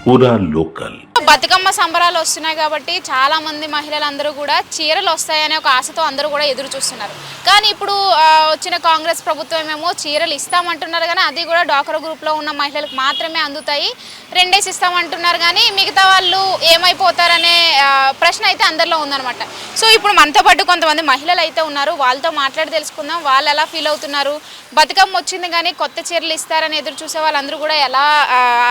पूरा लोकल। బతుకమ్మ సంబరాలు వస్తున్నాయి కాబట్టి చాలా మంది మహిళలందరూ కూడా చీరలు వస్తాయనే ఒక ఆశతో అందరూ కూడా ఎదురు చూస్తున్నారు. కానీ ఇప్పుడు వచ్చిన కాంగ్రెస్ ప్రభుత్వం ఏమో చీరలు ఇస్తామంటున్నారు కానీ అది కూడా డాక్రా గ్రూప్లో ఉన్న మహిళలకు మాత్రమే అందుతాయి, 2 డేస్ ఇస్తామంటున్నారు కానీ మిగతా వాళ్ళు ఏమైపోతారనే ప్రశ్న అయితే అందరిలో ఉందన్నమాట. సో ఇప్పుడు మనతో పాటు కొంతమంది మహిళలు అయితే ఉన్నారు, వాళ్ళతో మాట్లాడి తెలుసుకుందాం వాళ్ళు ఎలా ఫీల్ అవుతున్నారు, బతుకమ్మ వచ్చింది కానీ కొత్త చీరలు ఇస్తారని ఎదురు చూసే వాళ్ళందరూ కూడా ఎలా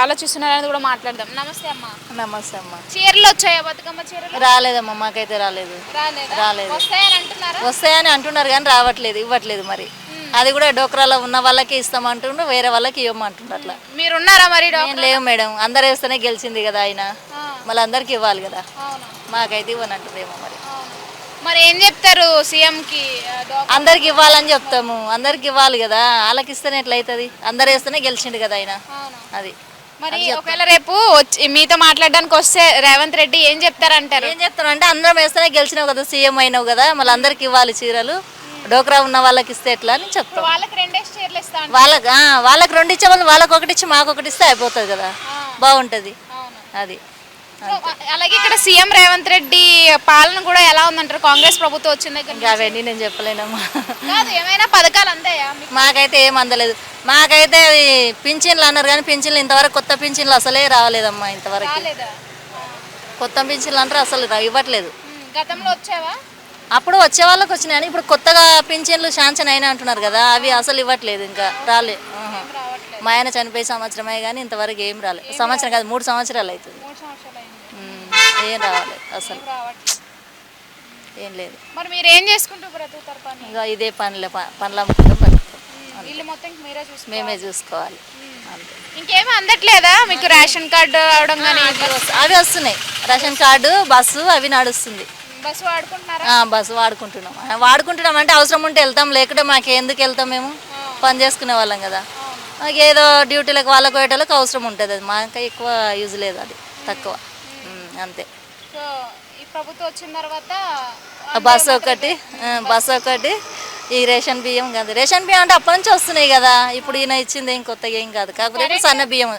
ఆలోచిస్తున్నారు అనేది కూడా మాట్లాడదాం. నమస్తే అమ్మా. నమస్తే అమ్మ. చీరలు వచ్చాయా? బతుకమ్మ చీరలు రాలేదమ్మా, మాకైతే రాలేదు. వస్తాయని అంటున్నారు కానీ రావట్లేదు, ఇవ్వట్లేదు. మరి అది కూడా డోక్రాలో ఉన్న వాళ్ళకి ఇస్తామంటుండ్రు, వేరే వాళ్ళకి ఇవ్వమంటుండ్రు. అట్లా మీరున్నారా మరి? లేవు మేడం, అందరు వేస్తేనే గెలిచింది కదా ఆయన, మళ్ళీ అందరికి ఇవ్వాలి కదా, మాకైతే ఇవ్వనంటున్నారేమో. మరి ఏం చెప్తారు సీఎం కి? అందరికి ఇవ్వాలని చెప్తాము, అందరికి ఇవ్వాలి కదా, వాళ్ళకి ఇస్తేనే ఎట్లయితుంది, అందరు వేస్తేనే గెలిచిండు కదా ఆయన. అది మరి ఒకవేళ రేపు మీతో మాట్లాడడానికి వస్తే రేవంత్ రెడ్డి ఏం చెప్తారంటారు? ఏం చెప్తాను అంటే అందరం వేస్తేనే గెలిచినావు కదా, సీఎం అయినావు కదా, మళ్ళీ అందరికి ఇవ్వాలి చీరలు, డోక్రా ఉన్న వాళ్ళకి ఇస్తే ఎట్లా అని చెప్తాం. వాళ్ళకి 2 ఇచ్చే వాళ్ళు వాళ్ళకి 1 ఇచ్చి మాకు 1 ఇస్తే అయిపోతుంది కదా, బాగుంటుంది. అది అలాగే ఇక్కడ సీఎం రేవంత్ రెడ్డి పాలన కూడా ఎలా ఉందంటారు కాంగ్రెస్ ప్రభుత్వం వచ్చిన దగ్గర? అవన్నీ నేను చెప్పలేనమ్మా. ఏమైనా పథకాలు అందాయా? మాకైతే ఏం అందలేదు. మాకైతే పింఛన్లు అన్నారు కానీ పింఛన్లు ఇంతవరకు కొత్త పింఛన్లు అసలే రాలేదమ్మా. ఇంతవరకు కొత్త పింఛన్లు అంటారు అసలు ఇవ్వట్లేదు. గతంలో వచ్చావా? అప్పుడు వచ్చే వాళ్ళకి వచ్చినాయని ఇప్పుడు కొత్తగా పింఛన్లు శాంక్షన్ అయినా అంటున్నారు కదా, అవి అసలు ఇవ్వట్లేదు, ఇంకా రాలే. మా ఆయన చనిపోయి సంవత్సరమే కానీ ఇంతవరకు ఏం రాలేదు. సంవత్సరం కాదు 3 సంవత్సరాలు అవుతుంది, ఏం రావాలి అసలు, ఏం లేదు. మరి మీరు ఏం చేసుకుంటారు? ఇంకా ఇదే పనుల మేమే చూసుకోవాలి. ఇంకేమీ అందట్లేదా మీకు? రేషన్ కార్డు అవడం కానీ అవి వస్తున్నాయి, రేషన్ కార్డు, బస్సు అవి నడుస్తుంది. బస్సు వాడుకుంటున్నాం అంటే అవసరం ఉంటే వెళ్తాం, లేకుంటే మాకు ఎందుకు వెళ్తాం, మేము పని చేసుకునే వాళ్ళం కదా. మాకు ఏదో డ్యూటీలకు వాళ్ళకు పోయేటోళ్ళకి అవసరం ఉంటుంది, అది మాకు ఎక్కువ యూజ్ లేదు, అది తక్కువ అంతే. ఈ ప్రభుత్వం వచ్చిన తర్వాత బస్సు ఒకటి ఈ రేషన్ బియ్యం కాదు, రేషన్ బియ్యం అంటే అప్పటి నుంచి వస్తున్నాయి కదా, ఇప్పుడు ఈయన ఇచ్చింది ఏం కొత్తగా ఏం కాదు, కాకపోతే సన్న బియ్యం,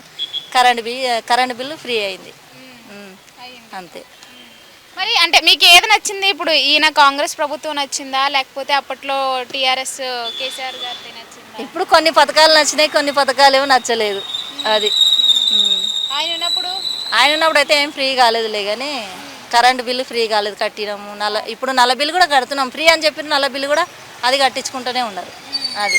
కరెంట్ బిల్లు ఫ్రీ అయింది అంతే. మరి అంటే మీకు ఏది నచ్చింది? ఇప్పుడు ఈయన కాంగ్రెస్ ప్రభుత్వం నచ్చిందా లేకపోతే అప్పట్లో టీఆర్ఎస్ కేసీఆర్ గారిది నచ్చిందా? ఇప్పుడు కొన్ని పథకాలు నచ్చినాయి, కొన్ని పథకాలు ఏమో నచ్చలేదు. అది ఆయన ఉన్నప్పుడు అయితే ఏం ఫ్రీ కాలేదులే, కానీ కరెంట్ బిల్లు ఫ్రీ కాలేదు, కట్టినాము. ఇప్పుడు నల్ల బిల్లు కూడా కడుతున్నాం, ఫ్రీ అని చెప్పిన నల్ల బిల్లు కూడా అది కట్టించుకుంటూనే ఉన్నారు. అది